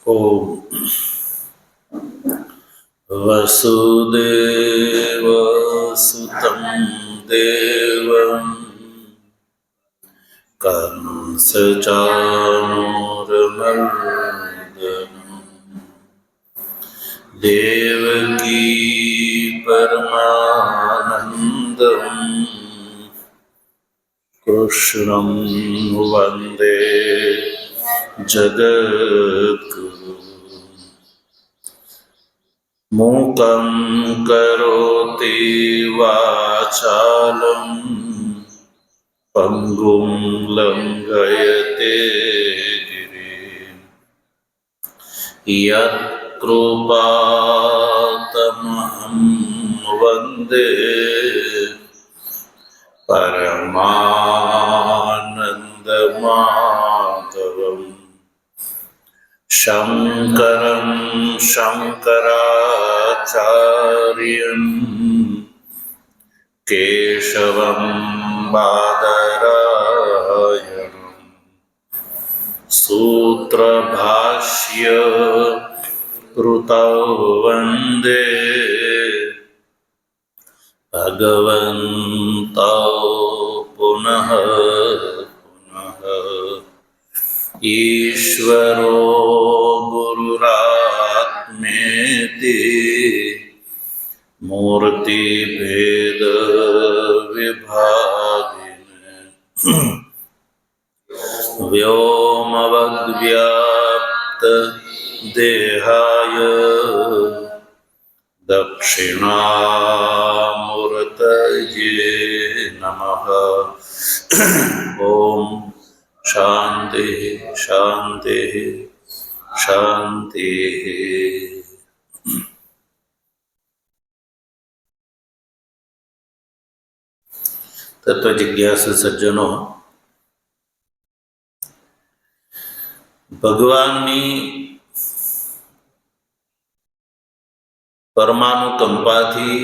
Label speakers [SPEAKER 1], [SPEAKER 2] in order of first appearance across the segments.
[SPEAKER 1] ઓમ વસુદેવ સુતં દેવં કંસચાણૂરમર્દનં દેવકી પરમાનંદં કૃષ્ણં વંદે જગદ્ગુરૂ મૂકં કરોતિ વાચાલં પંગું લંઘયતે ગિરિં યત્કૃપાતમહં વંદે પરમાનંદમાધવં શંકરં શંકરાચાર્યં કેશવં બાદરાયણં સૂત્રભાષ્ય કૃતૌ વંદે ભગવन्तૌ પુનઃ પુનઃ ઈશ્વરો ગુરુરાત્મેતિ મૂર્તિભેદ વિભાગિને વ્યોમવદ્વ્યાપ્ત દેહાય દક્ષિણામૂર્તયે નમઃ. ઓમ શાંતિ શાંતિ શાંતિ. તત્વ જિજ્ઞાસુ સજ્જનો, ભગવાનની પરમાનુકંપાથી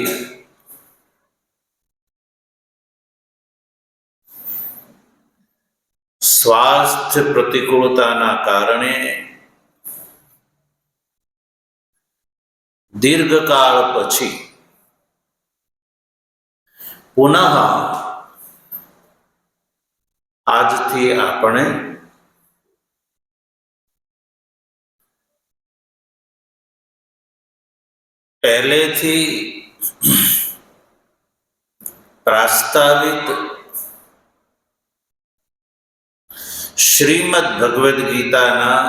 [SPEAKER 1] સ્વાસ્થ્ય પ્રતિકૂળતાના કારણે દીર્ઘકાળ પછી પુનઃ આજથી આપણે પહેલેથી પ્રાસ્તાવિત શ્રીમદ ભગવદ્ ગીતાના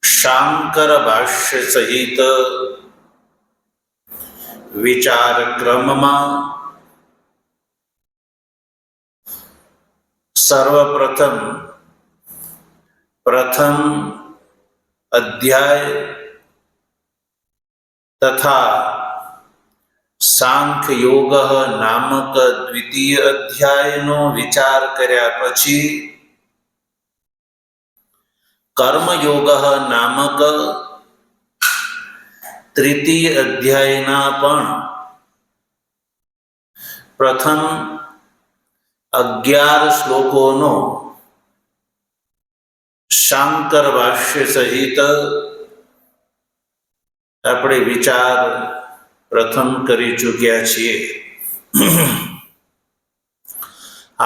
[SPEAKER 1] શાંકર ભાષ્ય સહિત વિચાર ક્રમમાં સર્વપ્રથમ પ્રથમ અધ્યાય તથા સાંખ્ય યોગ નામક દ્વિતીય અધ્યાયનો વિચાર કર્યા પછી કર્મયોગ નામક તૃતીય અધ્યાયના પણ પ્રથમ 11 શ્લોકોનો શાંકર ભાષ્ય સહિત આપણે વિચાર પ્રથમ કરી ચૂક્યા છીએ.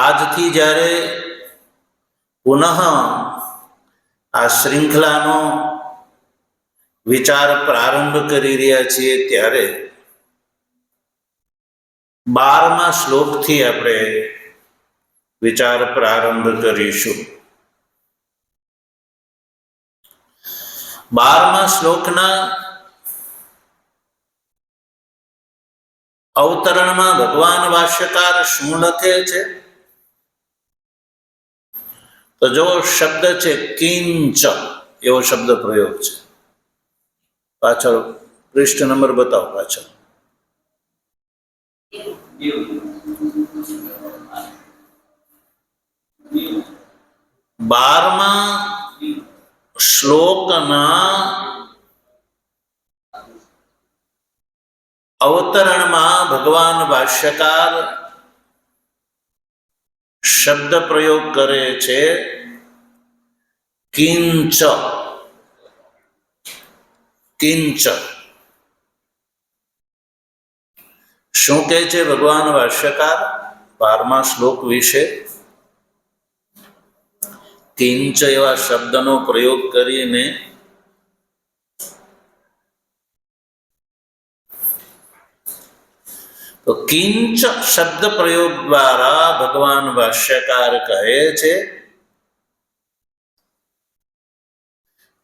[SPEAKER 1] આજથી જ્યારે પુનઃ આ શૃંખલાનો વિચાર પ્રારંભ કરી રહ્યા છીએ ત્યારે 12મા શ્લોકથી આપણે વિચાર પ્રારંભ કરીશું. 12મા શ્લોકના અવતરણમાં ભગવાન ભાષ્યકાર શું લખે છે? તો જો શબ્દ છે કિંચ, એવો શબ્દ પ્રયોગ છે. પાછળ પૃષ્ઠ નંબર બતાવો. પાછળ 12મા શ્લોકના અવતરણમાં ભગવાન ભાષ્યકાર શબ્દ પ્રયોગ કરે છે કિંચ. કિંચ શું કહે છે ભગવાન ભાષ્યકાર 12મા શ્લોક વિશે? કિંચ એવા શબ્દનો પ્રયોગ કરીને તો કિંચ શબ્દ પ્રયોગ દ્વારા ભગવાન ભાષ્યકાર કહે છે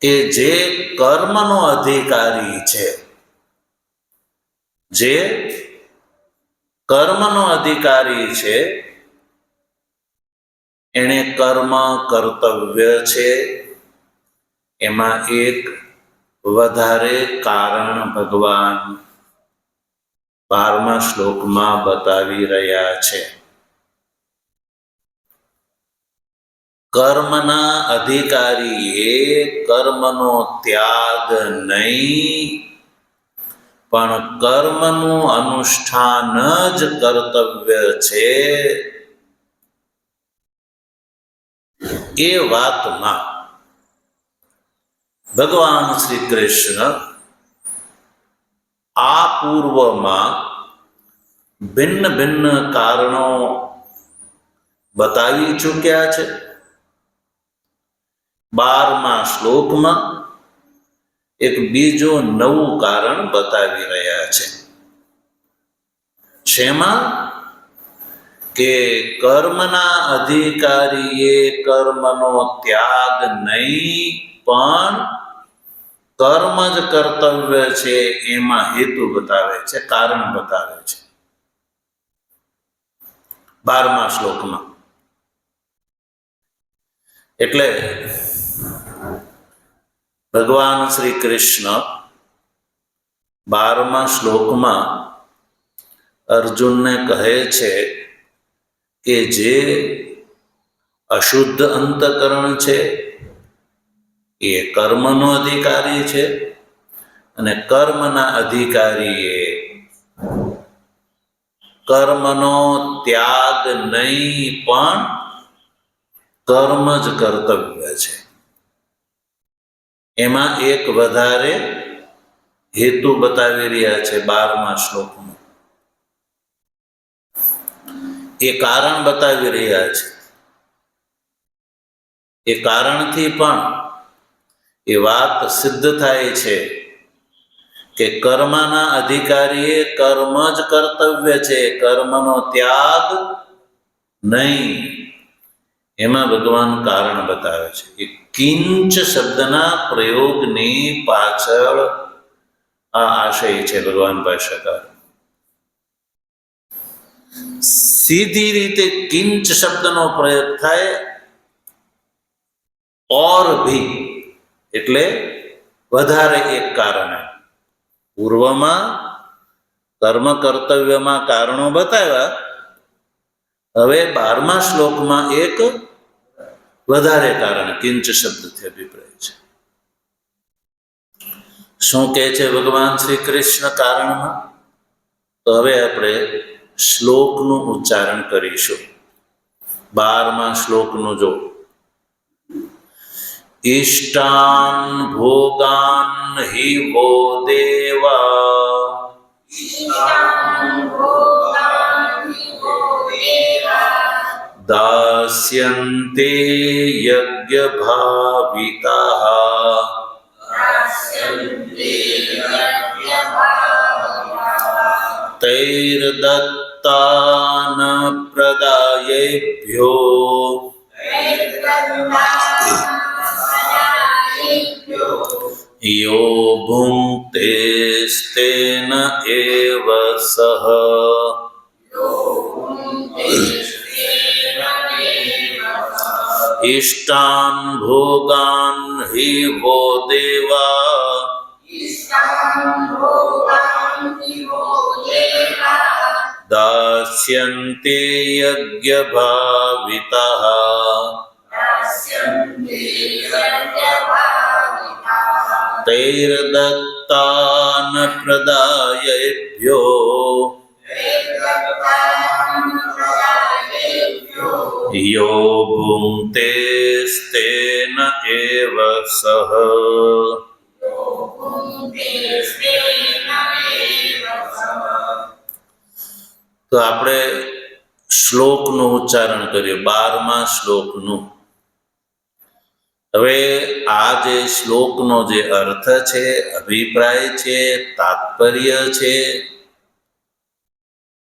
[SPEAKER 1] કે જે કર્મનો અધિકારી છે, જે કર્મનો અધિકારી છે એણે કર્મ કર્તવ્ય છે, એમાં એક વધારે કારણ ભગવાન 12મા શ્લોકમાં બતાવી રહ્યા છે. કર્મના અધિકારીએ કર્મનો ત્યાગ નહીં પણ કર્મનું અનુષ્ઠાન જ કર્તવ્ય છે. એ વાતમાં ભગવાન શ્રી કૃષ્ણ આ પૂર્વમાં ભિન્ન ભિન્ન કારણો બતાવી ચૂક્યા છે. 12મા શ્લોકમાં એક બીજું નવું કારણ બતાવી રહ્યા છે. શેમાં? કે કર્મના અધિકારીએ કર્મનો ત્યાગ નહીં પણ કર્મ જ કર્તવ્ય છે, એમાં હેતુ બતાવે છે, કારણ બતાવે છે 12મા શ્લોકમાં. એટલે ભગવાન શ્રી કૃષ્ણ 12મા શ્લોકમાં અર્જુનને કહે છે કે જે અશુદ્ધ અંતકરણ છે એ કર્મનો અધિકારી છે અને કર્મના અધિકારીએ કર્મનો ત્યાગ નહીં પણ કર્મ જ કર્તવ્ય છે. એમાં એક વધારે હેતુ બતાવી રહ્યા છે 12મા શ્લોકમાં. એ કારણ બતાવી રહ્યા છે. એ કારણથી પણ એ વાત સિદ્ધ થાય છે કે કર્મના અધિકારીએ કર્મ જ કર્તવ્ય છે, કર્મનો ત્યાગ નહીં. એમાં ભગવાન કારણ બતાવે છે. એ કિંચ શબ્દના પ્રયોગની પાછળ આ આશય છે ભગવાન ભાષ્યકાર. સીધી રીતે કિંચ શબ્દનો પ્રયોગ થાય ઓર ભી એટલે વધારે એક કારણ. પૂર્વમાં કર્મ કર્તવ્યમાં કારણો બતાવ્યા, હવે 12મા શ્લોકમાં એક વધારે કારણ કિંચ શબ્દથી અભિપ્રાય છે. શું કહે છે ભગવાન શ્રી કૃષ્ણ કારણમાં? તો હવે આપણે શ્લોકનું ઉચ્ચારણ કરીશું. 12મા શ્લોકનું જો ઇષ્ટાન ભોગાન હિ વો દેવા દાસ્યન્તે યજ્ઞ ભાવિતાઃ તૈર્દત્તાન પ્રદાયેભ્યો યો ભુંક્તે સ્તેન એવ સહ ઇષ્ટાન ભોગાન હિ વો દેવા દાસ્યન્તે યજ્ઞ ભાવિતાઃ તૈર્દત્તાન પ્રદાયેભ્યો યો ભુંક્તેસ્તેન એવ સહ. તો આપણે શ્લોકનું ઉચ્ચારણ કરીએ, 12મા શ્લોકનું. હવે આ જે શ્લોકનો જે અર્થ છે, અભિપ્રાય છે, તાત્પર્ય છે,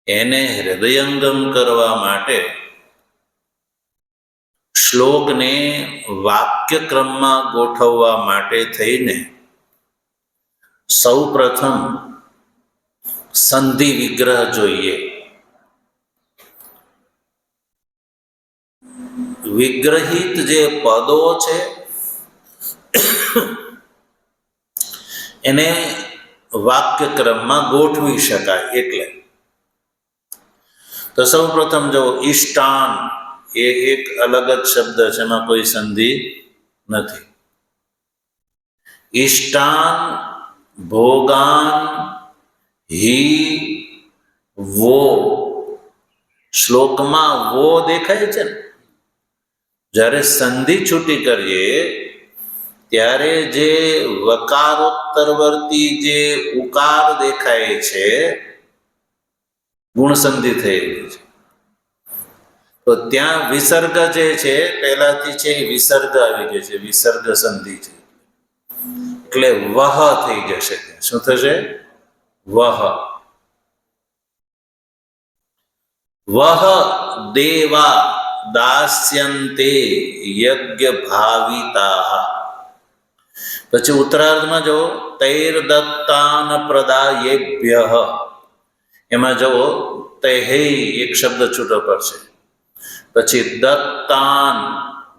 [SPEAKER 1] એને હૃદયંગમ કરવા માટે શ્લોકને વાક્યક્રમમાં ગોઠવવા માટે થઈને સૌ પ્રથમ સંધિ વિગ્રહ જોઈએ. વિગ્રહિત જે પદો છે એને વાક્યક્રમમાં ગોઠવી શકાય. એટલે તો સૌ પ્રથમ જો ઈષ્ટાન એ એક અલગ જ શબ્દ છે, એમાં કોઈ સંધિ નથી. ઈષ્ટાન ભોગાન હિ વો. શ્લોકમાં વો દેખાય છે ને, જ્યારે સંધિ છૂટી કરીએ ત્યારે જે વકારોત્તરવર્તી જે ઉકાર દેખાય છે, ગુણ સંધિ થયેલી છે. તો ત્યાં વિસર્ગ જે છે પહેલાથી છે એ વિસર્ગ આવી ગયો છે, વિસર્ગ સંધિ છે, એટલે વહ થઈ જશે. શું થશે? વહ. વહ દેવા દાસ્યન્તે યજ્ઞ ભાવિતા. પછી ઉત્તરાર્ધમાં જો તૈર્દત્તાન પ્રદાયેભ્ય, એમાં જો તૈહૈ એક શબ્દ છૂટો પડશે. પછી દત્તાન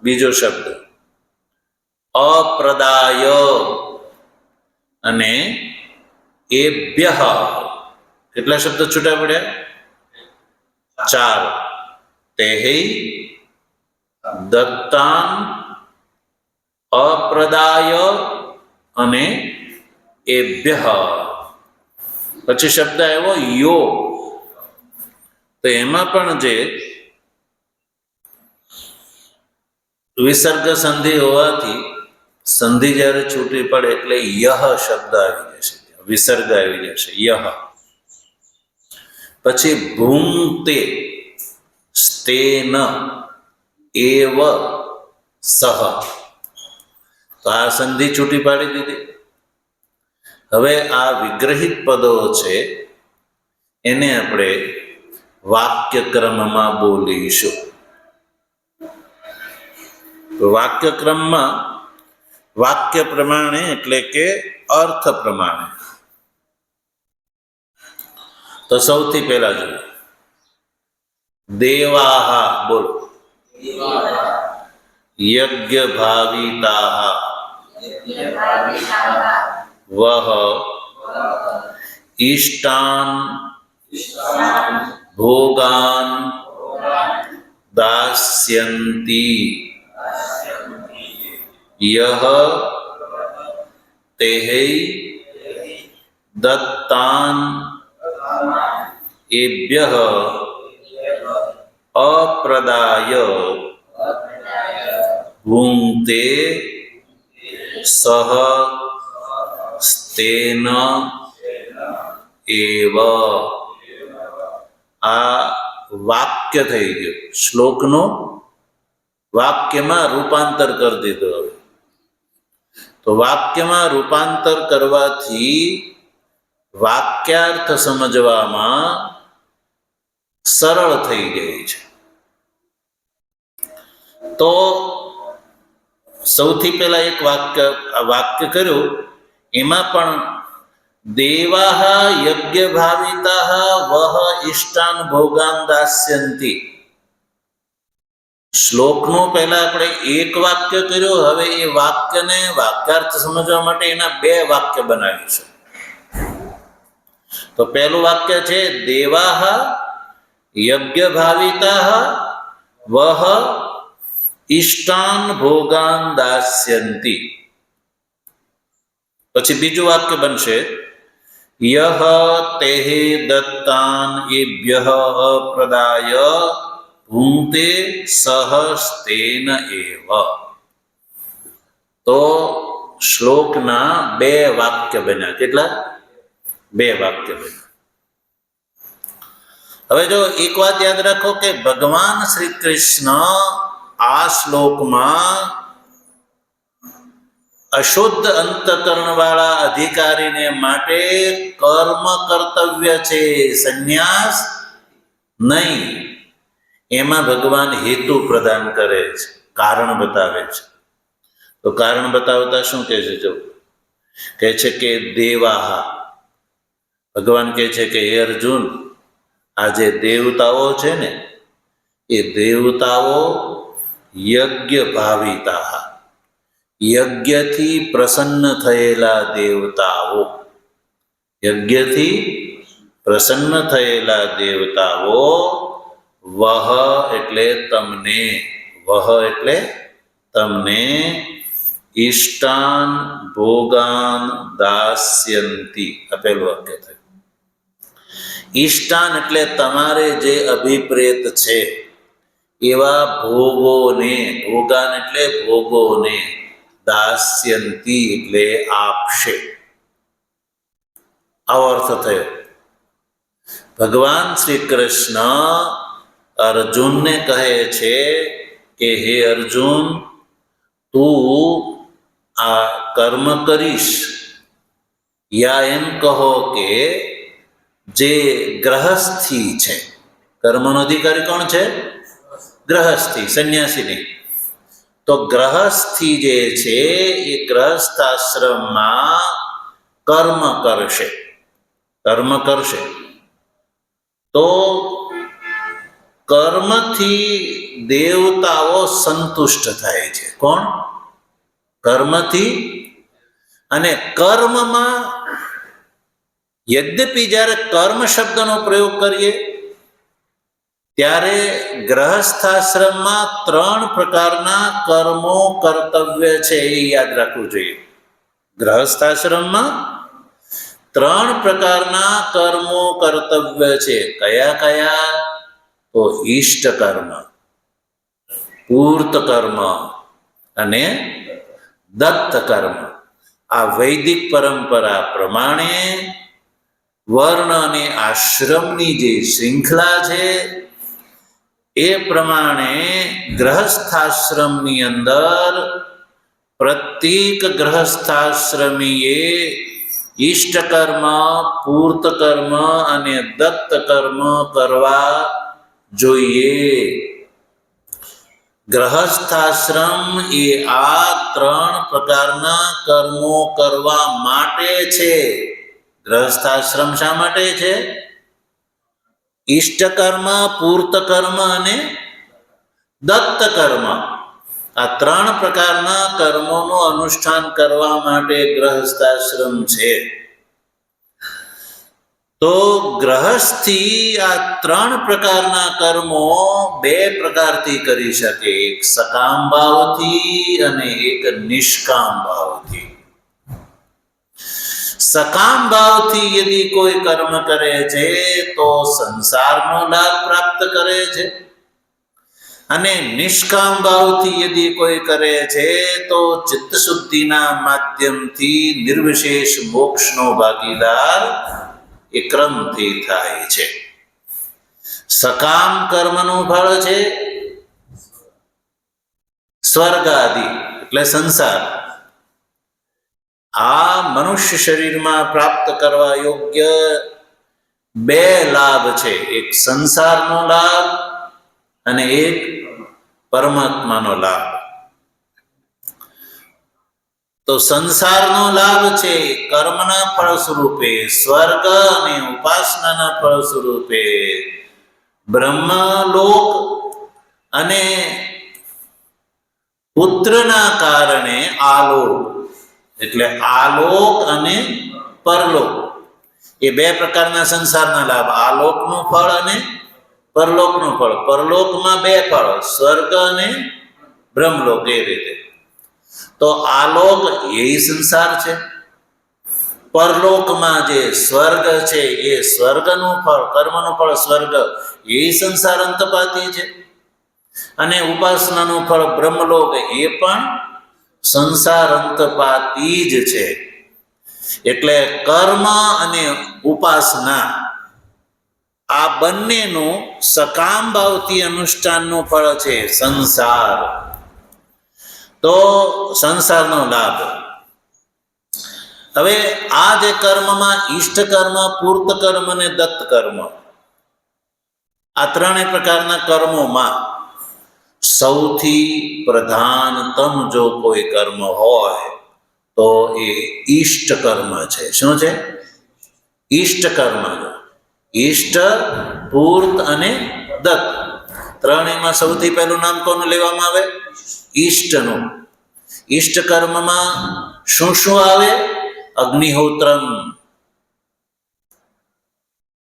[SPEAKER 1] બીજો શબ્દ, અપ્રદાય અને એભ્ય. કેટલા શબ્દ છૂટા પડ્યા? 4. તૈહૈ, દત્તાન, અપ્રદાય અને એભ્ય. પછી શબ્દ આવ્યો યો. તો એમાં પણ જે વિસર્ગ સંધિ હોવાથી સંધિ જ્યારે છૂટી પડે એટલે યહ શબ્દ આવી જશે, વિસર્ગ આવી જશે, યહ. પછી ભૂંક્તે સ્તેન એવ સહ. તો આ સંધિ છૂટી પાડી દીધી. હવે આ વિગ્રહિત પદો છે એને આપણે વાક્યક્રમમાં બોલીશું. વાક્યક્રમમાં વાક્ય પ્રમાણે એટલે કે અર્થ પ્રમાણે. તો સૌથી પહેલા જોઈએ દેવાહ. બોલો. યજ્ઞ ભાવિતાહ વહ ઈષ્ટાન ભોગાન દાસ્યન્તિ યહ તૈહૈ દત્તાન એભ્યઃ અપ્રદાય ભુંક્તે સહ સ્તેન એવ. આ વાક્ય થઈ ગયું. શ્લોકનું વાક્યમાં રૂપાંતર કરી દીધું. હવે તો વાક્યમાં રૂપાંતર કરવાથી વાક્યાર્થ સમજવામાં સરળ થઈ ગઈ છે. તો સૌથી પહેલા એક વાક્ય કર્યું, એમાં પણ દેવાહ યજ્ઞ ભાવિતાહ વહ ઈષ્ટાન ભોગાન દાસ્યન્તિ. શ્લોકનું પહેલા આપણે એક વાક્ય કર્યું. હવે એ વાક્યને વાક્યાર્થ સમજવા માટે એના 2 વાક્ય બનાવીશું. તો પહેલું વાક્ય છે દેવાહ યજ્ઞ ભાવિતાહ વહ ઈષ્ટાન ભોગાન દાસ્યન્તિ. પછી બીજું વાક્ય બનશે યહ તૈહૈ દત્તાન એભ્યઃ અપ્રદાય ભૂંક્તે સહસ્તેન એવ. તો શ્લોકના 2 વાક્ય બન્યા. કેટલા? 2 વાક્ય બન્યા. હવે જો એક વાત યાદ રાખો કે ભગવાન શ્રી કૃષ્ણ આ શ્લોકમાં અશુદ્ધ અંતકરણ વાળા અધિકારીને માટે કર્મ કર્તવ્ય છે, સંન્યાસ નહીં. એમાં ભગવાન હેતુ પ્રદાન કરે છે, કારણ બતાવે છે. તો કારણ બતાવતા શું કહે છે? જો કહે છે કે દેવાહા, ભગવાન કહે છે કે હે અર્જુન, આ જે દેવતાઓ છે ને એ દેવતાઓ યજ્ઞ ભાવિતા, યજ્ઞથી પ્રસન્ન થયેલા દેવતાઓ, યજ્ઞથી પ્રસન્ન થયેલા દેવતાઓ, વહ એટલે તમને, વહ એટલે તમને, ઇષ્ટાન ભોગાન દાસ્યંતી. આપેલું વાક્ય થયું. ઇષ્ટાન એટલે તમારે જે અભિપ્રેત છે એવા ભોગોને, ભોગાન એટલે ભોગોને, દાસ્યંતી એટલે આપશે. આવો અર્થ થયો. ભગવાન શ્રી કૃષ્ણ અર્જુનને કહે છે કે હે અર્જુન, તું આ કર્મ કરીશ, યા એમ કહો કે જે ગ્રહસ્થી છે, કર્મનો અધિકારી કોણ છે? ગ્રહસ્થી, સંન્યાસી નહીં. તો ગ્રહસ્થી જે છે એ ગ્રહસ્થ આશ્રમમાં કર્મ કરશે, કર્મ કરશે. તો કર્મથી દેવતાઓ સંતુષ્ટ થાય છે. કોણ? કર્મથી. અને કર્મમાં યદ્યપિ જ્યારે કર્મ શબ્દનો પ્રયોગ કરીએ ત્યારે ગ્રહસ્થાશ્રમમાં 3 પ્રકારના કર્મો કર્તવ્ય છે, એ યાદ રાખવું જોઈએ. ગ્રહસ્થાશ્રમમાં 3 પ્રકારના કર્મો કર્તવ્ય છે. કયા કયા? તો ઈષ્ટ કર્મ, પૂર્ત કર્મ અને દત્ત કર્મ. આ વૈદિક પરંપરા પ્રમાણે વર્ણ અને આશ્રમની જે શૃંખલા છે એ પ્રમાણે ગ્રહસ્થાશ્રમની અંદર પ્રત્યેક ગ્રહસ્થાશ્રમીએ ઈષ્ટ કર્મ, પૂર્ત કર્મ અને દત્ત કર્મ કરવા જોઈએ. ગ્રહસ્થાશ્રમ એ આ 3 પ્રકારના કર્મો કરવા માટે છે. ગ્રહસ્થાશ્રમ શા માટે છે? ઈષ્ટ કર્મ, પૂર્ત કર્મ અને દત્ત કર્મ. આ 3 પ્રકારના કર્મોનું અનુષ્ઠાન કરવા માટે ગ્રહસ્થાશ્રમ છે. તો ગ્રહસ્થી આ 3 પ્રકારના કર્મો 2 પ્રકારથી કરી શકે. એક સકામ ભાવથી અને એક નિષ્કામ ભાવથી. સકામ ભાવથી યદિ કોઈ કર્મ કરે છે તો સંસારનો લાભ પ્રાપ્ત કરે છે, અને નિષ્કામ ભાવથી યદિ કોઈ કરે છે તો ચિત્ત શુદ્ધિના માધ્યમથી નિર્વિશેષ મોક્ષનો ભાગીદાર એ ક્રમથી થાય છે. સકામ કર્મનું ફળ છે સ્વર્ગ આદિ એટલે સંસાર. આ મનુષ્ય શરીરમાં પ્રાપ્ત કરવા યોગ્ય 2 લાભ છે. એક સંસારનો લાભ અને એક પરમાત્માનો લાભ. તો સંસારનો લાભ છે કર્મના ફળ સ્વરૂપે સ્વર્ગ, અને ઉપાસનાના ફળ સ્વરૂપે બ્રહ્મલોક, અને પુત્રના કારણે આલોક. એટલે આલોક અને પરલોક એ 2 પ્રકારના સંસારના લાભ. આલોકનું ફળ અને પરલોકનું ફળ. પરલોકમાં 2 ફળ, સ્વર્ગ અને બ્રહ્મલોક. એ રીતે તો આલોક એ સંસાર છે. પરલોકમાં જે સ્વર્ગ છે એ સ્વર્ગનું ફળ, કર્મનું ફળ સ્વર્ગ, એ સંસાર અંતપાતી છે. અને ઉપાસનાનું ફળ બ્રહ્મલોક એ પણ સંસાર અંતપાતી જ છે. એટલે કર્મ અને ઉપાસના આ બંનેનું સકામ ભાવથી અનુષ્ઠાનનું ફળ છે સંસાર. તો સંસારનો લાભ. હવે આ જે કર્મમાં ઈષ્ટ કર્મ, પૂર્ત કર્મ અને દત્ત કર્મ, આ ત્રણેય પ્રકારના કર્મોમાં સૌથી પ્રધાનતમ જો કોઈ કર્મ હોય તો એ ઈષ્ટ કર્મ છે. શું છે? ઈષ્ટ કર્મ. ઈષ્ટ, પૂર્ત અને દત્ત, ત્રણેયમાં સૌથી પહેલું નામ કોનું લેવામાં આવે? ઈષ્ટનું. ઈષ્ટ કર્મમાં શું શું આવે? અગ્નિહોત્રમ,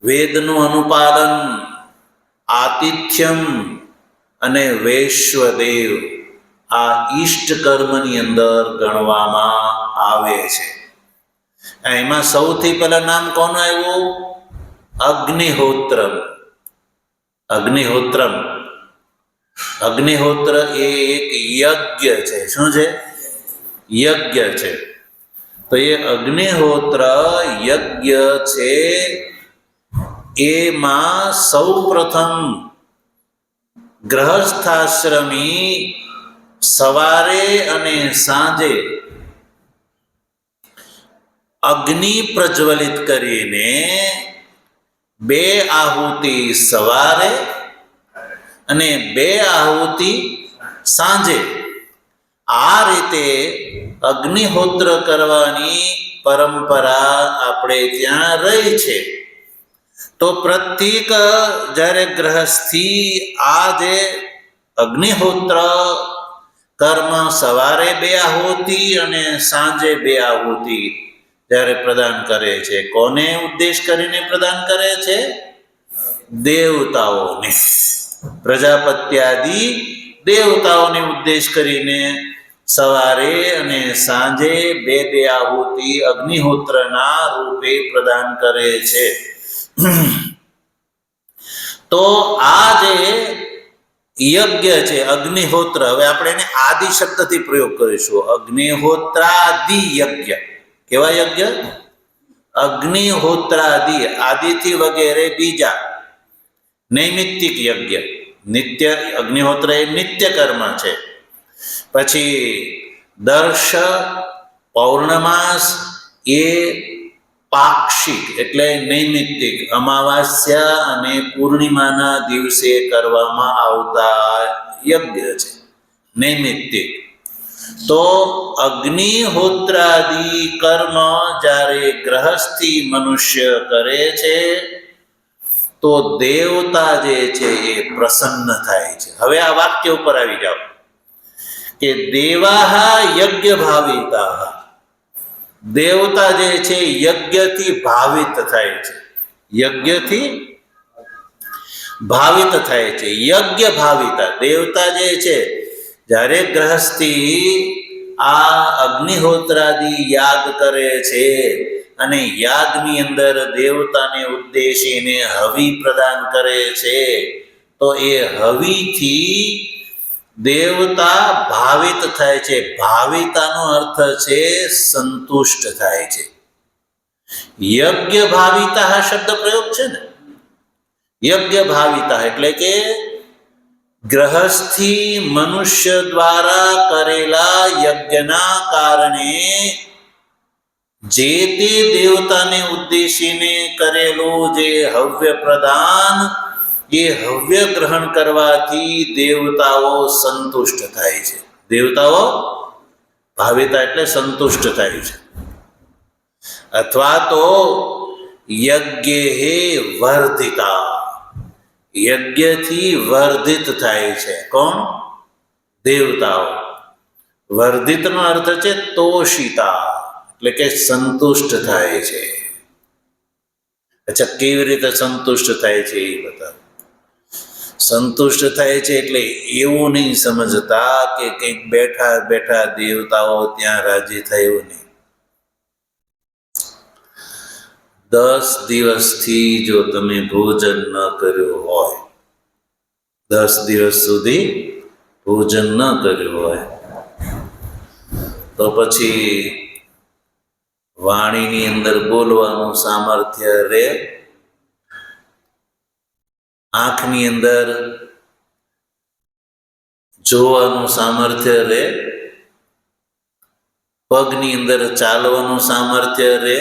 [SPEAKER 1] વેદનું અનુપાલન, આતિથ્યમ અને વૈશ્વદેવ, આ ઈષ્ટ કર્મની અંદર ગણવામાં આવે છે. એમાં સૌથી પહેલા નામ કોનું આવ્યું? અગ્નિહોત્રમ. અગ્નિહોત્રમ, અગ્નિહોત્ર એ એક યજ્ઞ છે. શું છે? યજ્ઞ છે. તો એ અગ્નિહોત્ર યજ્ઞ છે, એમાં સૌ પ્રથમ ગ્રહસ્થાશ્રમી સવારે અને સાંજે અગ્નિ પ્રજ્વલિત કરીને 2 આહુતિ સવારે અને 2 આહુતિ સાંજે, આ રીતે અગ્નિહોત્ર કરવાની પરંપરા આપણે ત્યાં રહી છે. તો પ્રત્યેક જ્યારે ગ્રહસ્થી આ જે અગ્નિહોત્ર કર્મ સવારે 2 આહુતિ અને સાંજે 2 આહુતિ જ્યારે પ્રદાન કરે છે, કોને ઉદ્દેશ કરીને પ્રદાન કરે છે? દેવતાઓને, પ્રજાપત્યાદિ દેવતાઓને ઉદ્દેશ કરીને સવારે અને સાંજે 2 આહુતિ અગ્નિહોત્રના રૂપે પ્રદાન કરે છે. તો આ જે યજ્ઞ છે અગ્નિહોત્ર, હવે આપણે એને આદિ શબ્દથી પ્રયોગ કરીશું. અગ્નિહોત્રાદિ યજ્ઞ. કેવા યજ્ઞ? અગ્નિહોત્રાદિ, આદિથી વગેરે બીજા નૈમિત્તિક યજ્ઞ. નિત્ય અગ્નિહોત્ર એ નિત્ય કર્મ છે. પછી દર્શ, પૌર્ણમાસ એ પાક્ષિક એટલે નૈમિત્તિક, અમાવાસ્યા અને પૂર્ણિમાના દિવસે કરવામાં આવતા યજ્ઞ છે, નૈમિત્તિક. તો અગ્નિહોત્રાદિ કર્મ જ્યારે ગ્રહસ્થી મનુષ્ય કરે છે તો દેવતા જે છે એ પ્રસન્ન થાય છે. હવે આ વાક્ય ઉપર આવી જાઓ કે દેવાહ યજ્ઞ ભાવિતા, દેવતા જે છે યજ્ઞથી ભાવિત થાય છે. યજ્ઞથી ભાવિત થાય છે. યજ્ઞ ભાવિતા, દેવતા જે છે જ્યારે ગ્રહસ્થી આ અગ્નિહોત્રાદિ યાગ કરે છે અને યાગની અંદર દેવતાને ઉદ્દેશીને હવિ પ્રદાન કરે છે, તો એ હવિથી દેવતા ભાવિત થાય છે. ભાવિતાનો અર્થ છે સંતુષ્ટ થાય છે. યજ્ઞ ભાવિતા શબ્દ પ્રયોગ છે ને, યજ્ઞ ભાવિતા એટલે કે ગ્રહસ્થી મનુષ્ય દ્વારા કરેલા યજ્ઞના કારણે જે તે દેવતાને ઉદ્દેશીને કરેલું જે હવ્ય પ્રદાન, એ હવ્ય ગ્રહણ કરવાથી દેવતાઓ સંતુષ્ટ થાય છે. દેવતાઓ ભાવિતા એટલે સંતુષ્ટ થાય છે. અથવા તો યજ્ઞે વર્ધિતા, યજ્ઞથી વર્ધિત થાય છે. કોણ? દેવતાઓ. વર્ધિતનો અર્થ છે તોષિતા, એટલે કે સંતુષ્ટ થાય છે. અચ્છા, કેવી રીતે સંતુષ્ટ થાય છે એ બતાવો. સંતુષ્ટ થાય છે એટલે એવું નહીં સમજતા કે કંઈક બેઠા બેઠા દેવતાઓ ત્યાં રાજી થયું નહીં. 10 દિવસથી જો તમે ભોજન ન કર્યું હોય, 10 દિવસ સુધી ભોજન ન કર્યું હોય તો પછી વાણીની અંદર બોલવાનું સામર્થ્ય રહે, આંખની અંદર જોવાનું સામર્થ્ય રહે, પગની અંદર ચાલવાનું સામર્થ્ય રહે,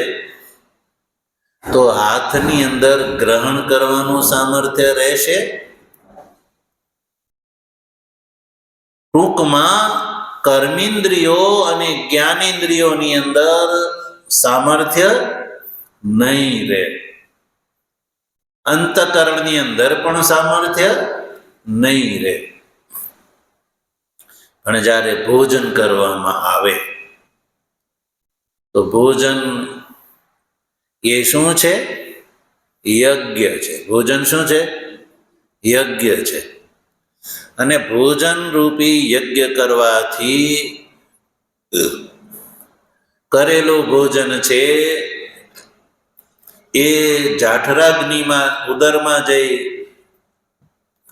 [SPEAKER 1] તો હાથની અંદર ગ્રહણ કરવાનું સામર્થ્ય રહેશે. ટૂંકમાં કર્મેન્દ્રિયો અને જ્ઞાનેન્દ્રિયોની અંદર સામર્થ્ય નહીં રહે. અંતઃકરણની અંદર પણ સામર્થ્ય નહીં રહે. પણ જ્યારે ભોજન કરવામાં આવે તો ભોજન એ શું છે? યજ્ઞ છે. ભોજન શું છે? યજ્ઞ છે. અને ભોજન રૂપી યજ્ઞ કરવાથી કરેલું ભોજન છે એ જાઠરાગ્નિમાં ઉદરમાં જઈ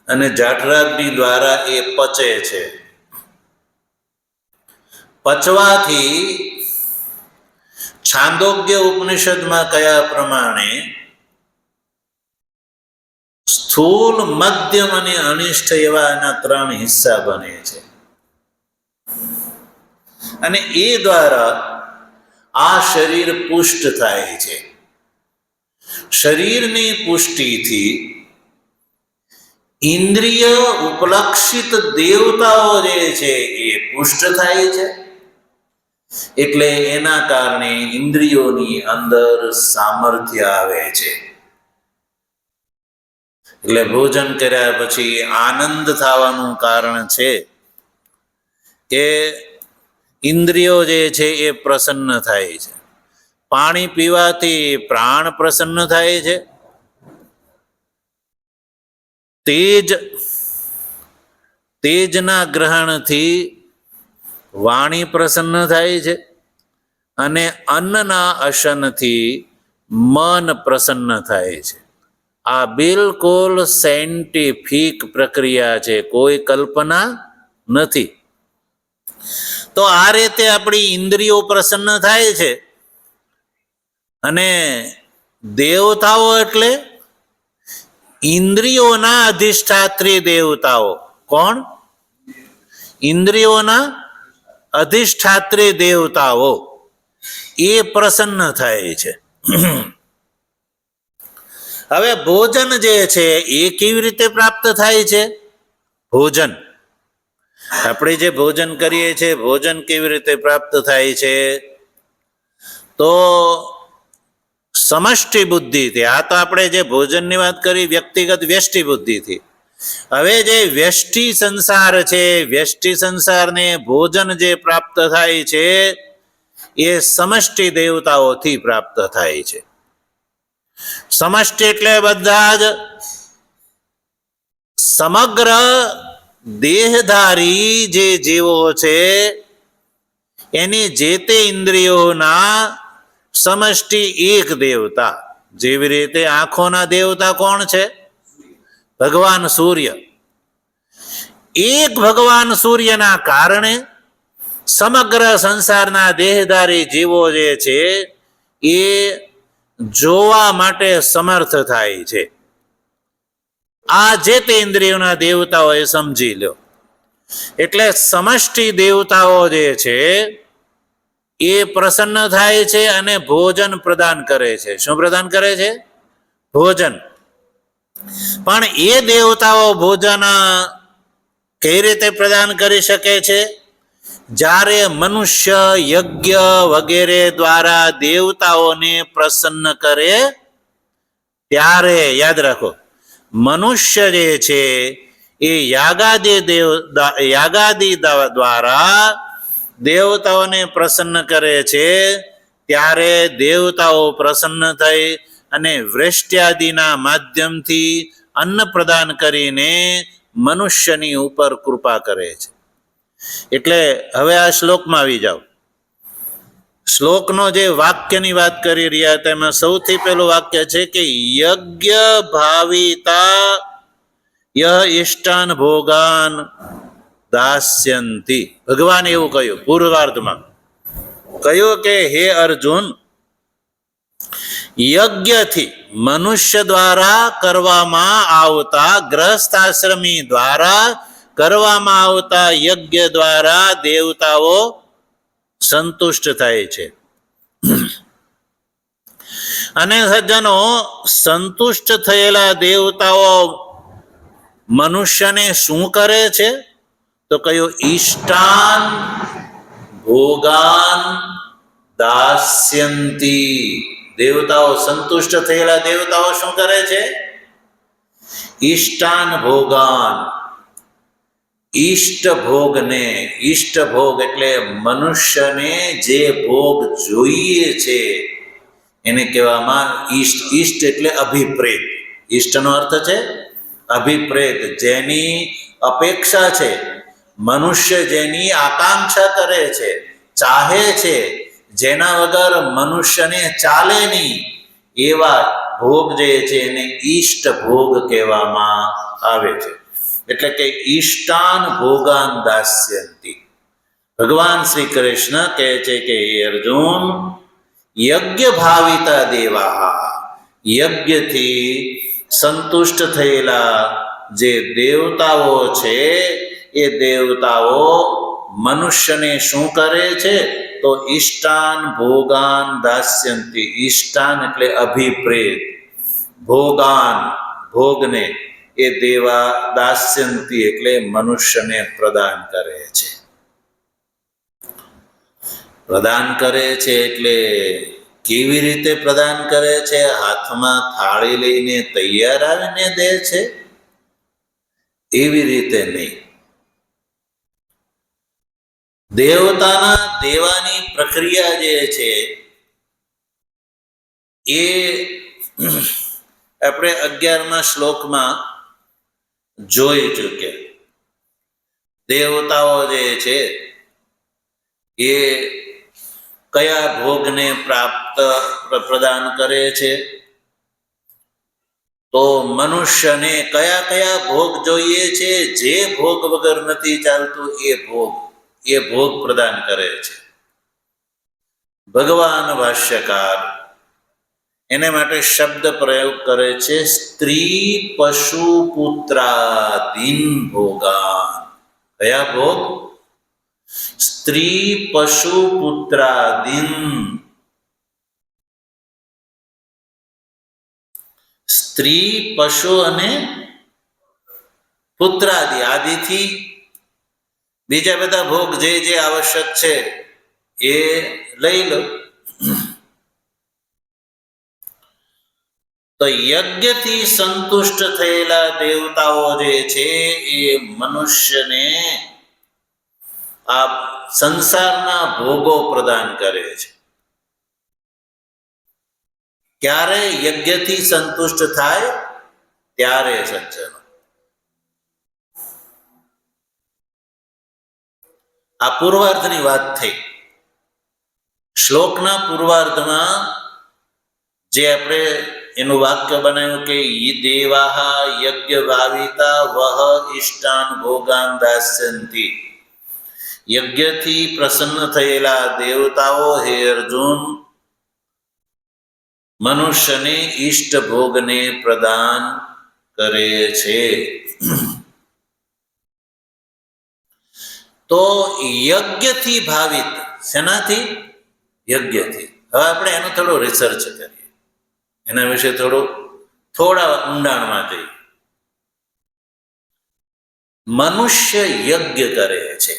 [SPEAKER 1] અને જાઠરાગ્નિ દ્વારા એ પચે છે. પચવાથી છાંદોગ્ય ઉપનિષદમાં કયા પ્રમાણે સ્થૂલ, મધ્યમ અને અનિષ્ટ એવા એના 3 હિસ્સા બને છે. અને એ દ્વારા આ શરીર પુષ્ટ થાય છે. શરીરની પુષ્ટિથી ઇન્દ્રિય ઉપલક્ષિત દેવતાઓ જે છે એ પુષ્ટ થાય છે. એટલે એના કારણે ઇન્દ્રિયોની અંદર સામર્થ્ય આવે છે. એટલે ભોજન કર્યા પછી આનંદ થવાનું કારણ છે કે ઇન્દ્રિયો જે છે એ પ્રસન્ન થાય છે. પાણી પીવાથી પ્રાણ પ્રસન્ન થાય છે. તેજના ગ્રહણથી વાણી પ્રસન્ન થાય છે. અને અન્નના અશનથી મન પ્રસન્ન થાય છે. આ બિલકુલ સાયન્ટિફિક પ્રક્રિયા છે, કોઈ કલ્પના નથી. તો આ રીતે આપણી ઇન્દ્રિયો પ્રસન્ન થાય છે. અને દેવતાઓ એટલે ઇન્દ્રિયોના અધિષ્ઠાત્રી દેવતાઓ. કોણ? ઇન્દ્રિયોના અધિષ્ઠાત્રી દેવતાઓ એ પ્રસન્ન થાય છે. હવે ભોજન જે છે એ કેવી રીતે પ્રાપ્ત થાય છે? ભોજન આપણે જે ભોજન કરીએ છીએ, ભોજન કેવી રીતે પ્રાપ્ત થાય છે? તો સમષ્ટિ બુદ્ધિથી. આ તો આપણે જે ભોજનની વાત કરી વ્યક્તિગત વ્યષ્ટિ બુદ્ધિથી. હવે જે વ્યષ્ટિ સંસાર છે, વ્યષ્ટિ સંસારને ભોજન જે પ્રાપ્ત થાય છે એ સમષ્ટિ દેવતાઓથી પ્રાપ્ત થાય છે. સમષ્ટિ એટલે બધા જ સમગ્ર દેહધારી જે જીવો છે એની જે તે ઇન્દ્રિયોના સમષ્ટિ એક દેવતા. જેવી રીતે આંખોના દેવતા કોણ છે? ભગવાન સૂર્ય. એક ભગવાન સૂર્યના કારણે સમગ્ર સંસારના દેહધારી જીવો જે છે એ જોવા માટે સમર્થ થાય છે. આ જે તે ઇન્દ્રિયોના દેવતાઓ એ સમજી લો. એટલે સમષ્ટિ દેવતાઓ જે છે એ પ્રસન્ન થાય છે અને ભોજન પ્રદાન કરે છે. શું પ્રદાન કરે છે? ભોજન. પણ એ દેવતાઓ ભોજન કઈ રીતે પ્રદાન કરી શકે છે? જ્યારે મનુષ્ય યજ્ઞ વગેરે દ્વારા દેવતાઓને પ્રસન્ન કરે ત્યારે. યાદ રાખો, મનુષ્ય જે છે એ યાગાદી દ્વારા દેવતાઓને પ્રસન્ન કરે છે. ત્યારે દેવતાઓ પ્રસન્ન થઈ અને વૃષ્ટ્યાદિના માધ્યમથી અન્ન પ્રદાન કરીને મનુષ્યની ઉપર કૃપા કરે છે. એટલે હવે આ શ્લોકમાં આવી જાઓ. શ્લોકનો જે વાક્યની વાત કરી રહ્યા તેમાં સૌથી પહેલું વાક્ય છે કે યજ્ઞ ભાવિતા યહ ઇષ્ટાન ભોગાન દાસ્યંતિ. ભગવાન એવું કહ્યું પૂર્વાર્ધમાં, કહ્યું કે હે અર્જુન, યજ્ઞથી મનુષ્ય દ્વારા કરવામાં આવતા, ગ્રહસ્થાશ્રમી દ્વારા કરવામાં આવતા યજ્ઞ દ્વારા દેવતાઓ સંતુષ્ટ થાય છે. અને સજ્જનો, સંતુષ્ટ થયેલા દેવતાઓ મનુષ્યને શું કરે છે? તો કયું? ઈષ્ટાન ભોગાન દાસ્યંતિ. દેવતાઓ, સંતુષ્ટ થયેલા દેવતાઓ શું કરે છે? ઈષ્ટાન ભોગાન, ઈષ્ટ ભોગને. ઈષ્ટ ભોગ એટલે મનુષ્યને જે ભોગ જોઈએ છે એને કહેવામાં ઈષ્ટ. ઈષ્ટ એટલે અભિપ્રેત. ઈષ્ટનો અર્થ છે અભિપ્રેત. જેની અપેક્ષા છે, મનુષ્ય જેની આકાંક્ષા કરે છે, ચાહે છે, જેના વગર મનુષ્યને ચાલે નહીં, એવા ભોગ જે છે એને ઈષ્ટ ભોગ કહેવામાં આવે છે. એટલે કે ઈષ્ટાન ભોગાન દાસ્યંતિ. ભગવાન શ્રી કૃષ્ણ કહે છે કે હે અર્જુન, યજ્ઞ ભાવિતા દેવા, યજ્ઞથી સંતુષ્ટ થયેલા જે દેવતાઓ છે, એ દેવતાઓ મનુષ્યને શું કરે છે? તો ઈષ્ટાન ભોગાન દાસ્યંતિ. ઈષ્ટાન એટલે અભિપ્રેત, ભોગાન ભોગને એ દેવા દાસ્યંતિ એટલે મનુષ્યને પ્રદાન કરે છે. પ્રદાન કરે છે એટલે કેવી રીતે પ્રદાન કરે છે? હાથમાં થાળી લઈને તૈયાર આવીને દે છે એવી રીતે નહીં. દેવતાના દેવાની પ્રક્રિયા જે છે એ આપણે 11મા શ્લોકમાં જોઈ ચૂક્યા. દેવતાઓ જે છે એ કયા ભોગને પ્રદાન કરે છે? તો મનુષ્યને કયા કયા ભોગ જોઈએ છે? જે ભોગ વગર નથી ચાલતું એ ભોગ પ્રદાન કરે છે. ભગવાન ભાષ્યકાર એને માટે શબ્દ પ્રયોગ કરે છે સ્ત્રી પશુ પુત્રાદીન ભોગાન. કયા ભોગ? સ્ત્રી પશુ પુત્રાદીન. સ્ત્રી પશુ અને પુત્રાદિ, આદિથી બીજા બધા ભોગ જે જે આવશ્યક છે એ લઈ લો. તો યજ્ઞથી સંતુષ્ટ થયેલા દેવતાઓ જે છે એ મનુષ્યને આ સંસારના ભોગો પ્રદાન કરે છે. ક્યારે યજ્ઞથી સંતુષ્ટ થાય? ત્યારે સજ્જનો. આ પૂર્વાર્ધની વાત થઈ. શ્લોકના પૂર્વાર્ધમાં જે આપણે એનું વાક્ય બનાવ્યું કે દેવાહ યજ્ઞ ભાવિતા વહ ઈષ્ટાન ભોગાન દાસ્યંતિ. યજ્ઞથી પ્રસન્ન થયેલા દેવતાઓ હે અર્જુન મનુષ્યને ઈષ્ટ ભોગને પ્રદાન કરે છે. તો યજ્ઞથી ભાવિત, શેનાથી? યજ્ઞથી. હવે આપણે એનો થોડો રિસર્ચ કરીએ, એના વિશે થોડા ઊંડાણમાં જઈએ. મનુષ્ય યજ્ઞ કરે છે.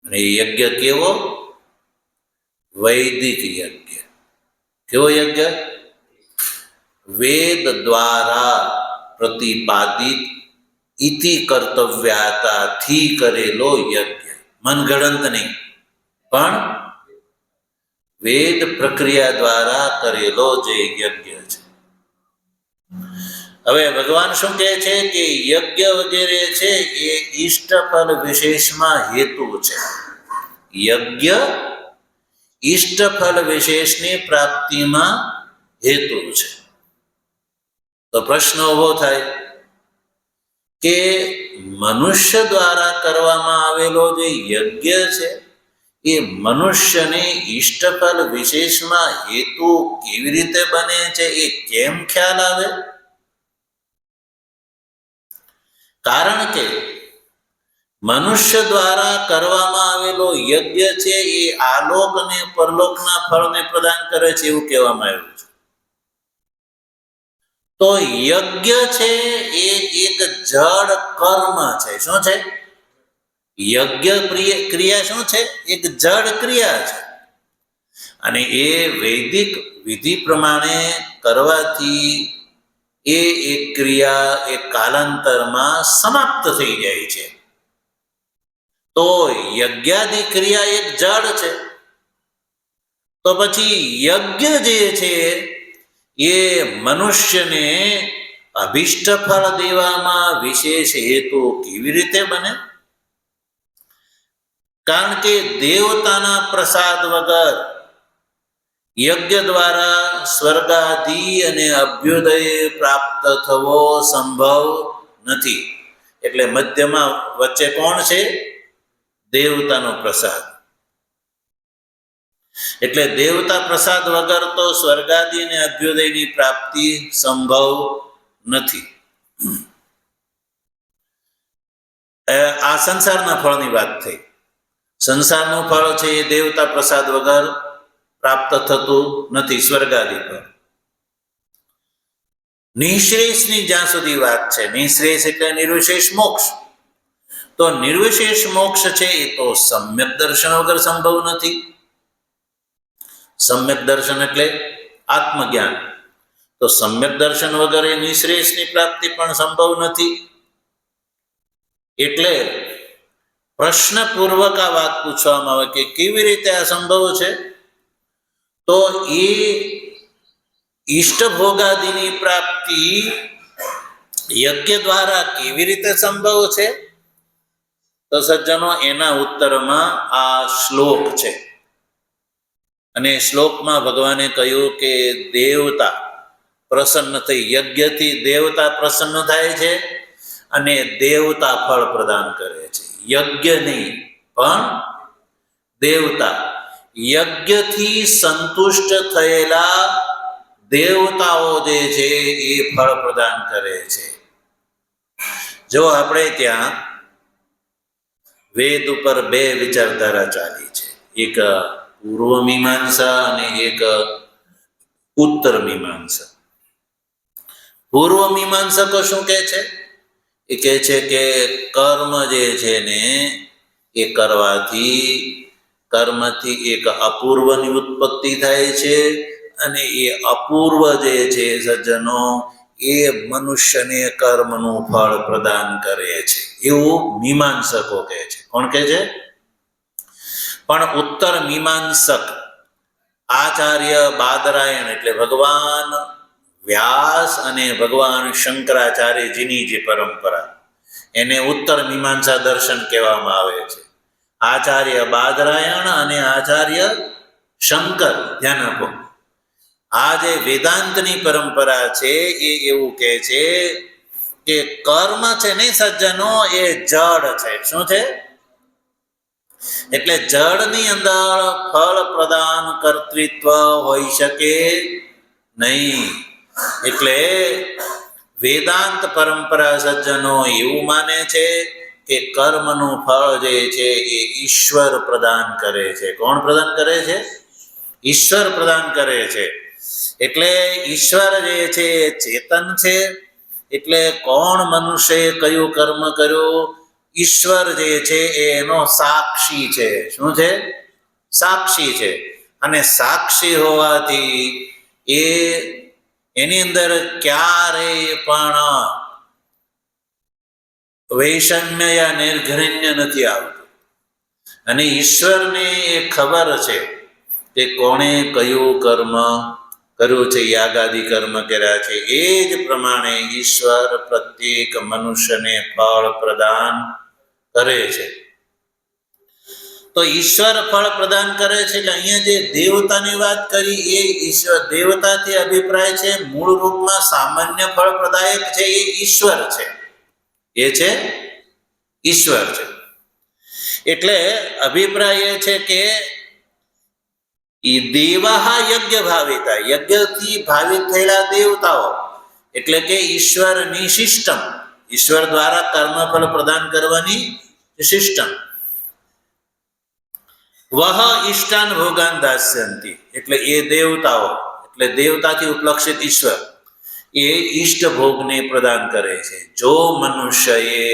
[SPEAKER 1] અને યજ્ઞ કેવો? વૈદિક યજ્ઞ. કેવો યજ્ઞ? વેદ દ્વારા પ્રતિપાદિત ઇતિ કર્તવ્યાતાથી કરેલો યજ્ઞ. મનગણંત નહીં, પણ વેદ પ્રક્રિયા દ્વારા કરેલો જે યજ્ઞ છે. હવે ભગવાન શું કહે છે કે યજ્ઞ વગેરે છે એ ઈષ્ટફળ વિશેષમાં હેતુ છે. યજ્ઞ ઈષ્ટફળ વિશેષની પ્રાપ્તિમાં હેતુ છે. તો પ્રશ્ન ઉભો થાય કે મનુષ્ય દ્વારા કરવામાં આવેલો જે યજ્ઞ છે એ મનુષ્યને ઈષ્ટફળ વિશેષમાં હેતુ કેવી રીતે બને છે એ કેમ ખ્યાલ આવે? કારણ કે મનુષ્ય દ્વારા કરવામાં આવેલો યજ્ઞ છે એ આલોક અને પરલોકના ફળને પ્રદાન કરે છે એવું કહેવામાં આવ્યું છે. તો યજ્ઞ છે એ એક જડ કર્મ છે. શું છે? યજ્ઞ ક્રિયા શું છે? એક જડ ક્રિયા છે. અને એ વૈદિક વિધિ પ્રમાણે કરવાથી એ એક ક્રિયા એક કાલાંતરમાં સમાપ્ત થઈ જાય છે. તો યજ્ઞાદિ ક્રિયા એક જડ છે. તો પછી યજ્ઞ જે છે એ મનુષ્યને અભિષ્ટ ફળ દેવામાં વિશેષ હેતુ કેવી રીતે બને? કારણ કે દેવતાના પ્રસાદ વગર યજ્ઞ દ્વારા સ્વર્ગાદિ અને અભ્યુદય પ્રાપ્ત થવો સંભવ નથી. એટલે મધ્યમાં વચ્ચે કોણ છે? દેવતાનો પ્રસાદ. એટલે દેવતા પ્રસાદ વગર તો સ્વર્ગાદિ અને અભ્યુદયની પ્રાપ્તિ સંભવ નથી. આ સંસારના ફળની વાત થઈ. સંસારનું ફળ છે એ દેવતા પ્રસાદ વગર પ્રાપ્ત થતું નથી, સ્વર્ગાદિ ફળ. નિઃશ્રેષની જ્યાં સુધી વાત છે, નિઃશ્રેષ એટલે નિર્વિશેષ મોક્ષ. તો નિર્વિશેષ મોક્ષ છે એ તો સમ્યક દર્શન વગર સંભવ નથી. સમ્યક દર્શન એટલે આત્મજ્ઞાન. તો સમ્યક દર્શન વગર એ નિઃશ્રેષની પ્રાપ્તિ પણ સંભવ નથી. એટલે પ્રશ્નપૂર્વક આ વાત પૂછવામાં આવે કે કેવી રીતે આ સંભવ છે? તો એ ઈષ્ટભોગાદિની પ્રાપ્તિ યજ્ઞ દ્વારા કેવી રીતે સંભવ છે? તો સજ્જનો, એના ઉત્તરમાં આ શ્લોક છે. અને શ્લોકમાં ભગવાને કહ્યું કે દેવતા પ્રસન્ન થઈ, યજ્ઞથી દેવતા પ્રસન્ન થાય છે અને દેવતા ફળ પ્રદાન કરે છે. યજ્ઞ નહીં પણ દેવતા. યજ્ઞથી સંતુષ્ટ થયેલા દેવતાઓ જે છે એ ફળ પ્રદાન કરે છે. જો આપણે ત્યાં વેદ ઉપર બે વિચારધારા ચાલી છે, એક પૂર્વ મીમાંસા અને એક ઉત્તર મીમાંસા. પૂર્વ મીમાંસકો શું કહે છે? એ કહે છે કે કર્મ જે છે ને એ કરવાથી કર્મથી એક અપૂર્વની ઉત્પત્તિ થાય છે અને એ અપૂર્વ જે છે સજ્જનો એ મનુષ્યને કર્મનું ફળ પ્રદાન કરે છે, એવું મીમાંસકો કહે છે. કોણ કહે છે? પણ ઉત્તર મીમાંસક આચાર્ય બાદરાયણ એટલે ભગવાન વ્યાસ અને ભગવાન શંકરાચાર્યજીની જે પરંપરા, એને ઉત્તર મીમાંસા દર્શન કહેવામાં આવે છે. આચાર્ય બાદરાયણ અને આચાર્ય શંકર, ધ્યાન આપો. આ જે વેદાંતની પરંપરા છે એ એવું કહે છે કે કર્મ છે ને સજ્જનો એ જડ છે. શું છે? એટલે જડની અંદર ફળ પ્રદાન કર્તૃત્વ હોઈ શકે નહીં. એટલે વેદાંત પરંપરા સજ્જનો એવું માને છે કે કર્મનું ફળ જે છે એ ઈશ્વર પ્રદાન કરે છે. કોણ પ્રદાન કરે છે? ઈશ્વર પ્રદાન કરે છે. એટલે ઈશ્વર જે છે એ ચેતન છે. એટલે કોણ મનુષ્યએ કયું કર્મ કર્યું? ઈશ્વર જે છે એનો સાક્ષી છે. શું છે? સાક્ષી છે. અને સાક્ષી હોવાથી એની અંદર ક્યારેય પણ વૈષમ્ય યા નિર્ઘૃણ્ય નથી આવતું. અને ઈશ્વરને એ ખબર છે કે કોણે કયું કર્મ કર્યું છે, યાગાદિ કર્મ કર્યા છે. એ જ પ્રમાણે ઈશ્વર પ્રત્યેક મનુષ્યને ફળ પ્રદાન કરે છે. તો ઈશ્વર ફળ પ્રદાન કરે છે. એટલે અહીંયા જે દેવતાની વાત કરી એ ઈશ્વર, દેવતાથી અભિપ્રાય છે મૂળ રૂપમાં સામાન્ય ફળ પ્રદાયક છે એ ઈશ્વર છે. એ છે ઈશ્વર છે. એટલે અભિપ્રાય એ છે કે દેવા યજ્ઞ ભાવિતા, યજ્ઞથી ભાવિત થયેલા દેવતાઓ એટલે કે ઈશ્વરની સિસ્ટમ, ઈશ્વર દ્વારા કર્મફળ પ્રદાન કરવાની સિસ્ટમ. વહ ઈષ્ટાન ભોગાન દાસ્યંતી એટલે એ દેવતાઓ એટલે દેવતાથી ઉપલક્ષિત ઈશ્વર એ ઈષ્ટ ભોગને પ્રદાન કરે છે. જો મનુષ્યએ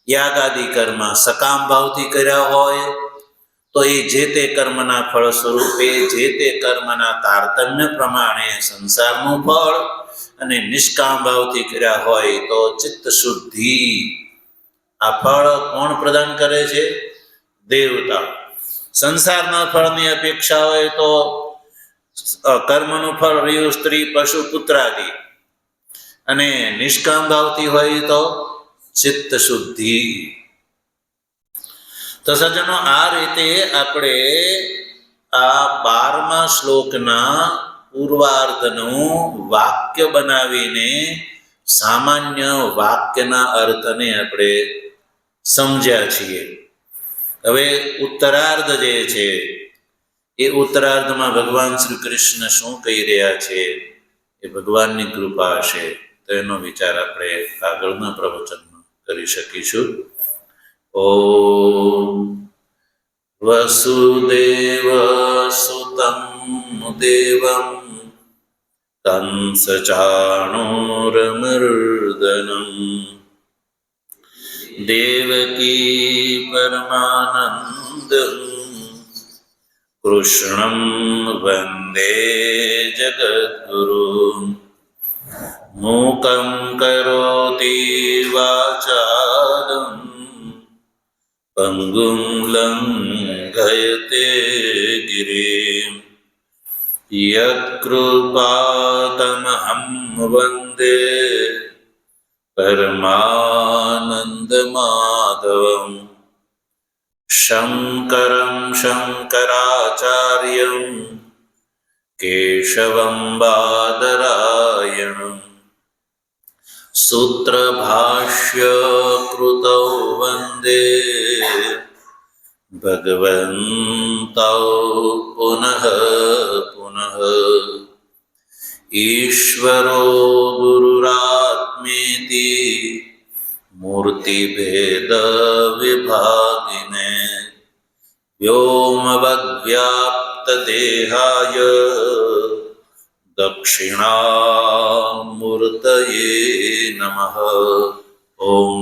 [SPEAKER 1] યાગાદી કર્મ સકામ ભાવથી કર્યા હોય તો એ જે તે કર્મના ફળ સ્વરૂપે જે તે કર્મના તારતમ્ય પ્રમાણે સંસારનું ફળ, અને નિષ્કામ ભાવથી કર્યા હોય તો ચિત્ત શુદ્ધિ. આ ફળ કોણ પ્રદાન કરે છે? દેવતા. સંસારના ફળની અપેક્ષા હોય તો કર્મનું ફળ રહ્યું સ્ત્રી પશુ પુત્રાદિ, અને નિષ્કામ ભાવથી હોય તો ચિત્ત શુદ્ધિ. તો સજ્જનો, આ રીતે આપણે આ 12મા શ્લોકના પૂર્વાર્ધનું વાક્ય બનાવીને સામાન્ય વાક્યના અર્થને આપણે સમજ્યા છીએ. હવે ઉત્તરાર્ધ જે છે એ ઉત્તરાર્ધમાં ભગવાન શ્રી કૃષ્ણ શું કહી રહ્યા છે એ ભગવાનની કૃપા હશે તો એનો વિચાર આપણે આગળના પ્રવચનમાં કરી શકીશું. ઓમ વસુદેવ સુતં દેવં કંસચાણૂરમર્દનમ દેવકી પરમાનંદં કૃષ્ણં વંદે જગદ્ગુરું. મૂકં કરોતિ વાચાલં પંગું લંઘયતે ગિરિં યત્કૃપાતમહં વંદે પરમાનંદમાધવં. શંકરં શંકરાચાર્યં કેશવં બાદરાયણં સૂત્રભાષ્ય કૃતૌ વંદે ભગવन्तૌ પુનઃ પુનઃ. ઈશ્વરો ગુરુરાત્મેતિ મૂર્તિભેદ વિભાગિને વ્યોમવદ્વ્યાપ્ત દેહાય દક્ષિણામૂર્તયે નમઃ. ઓમ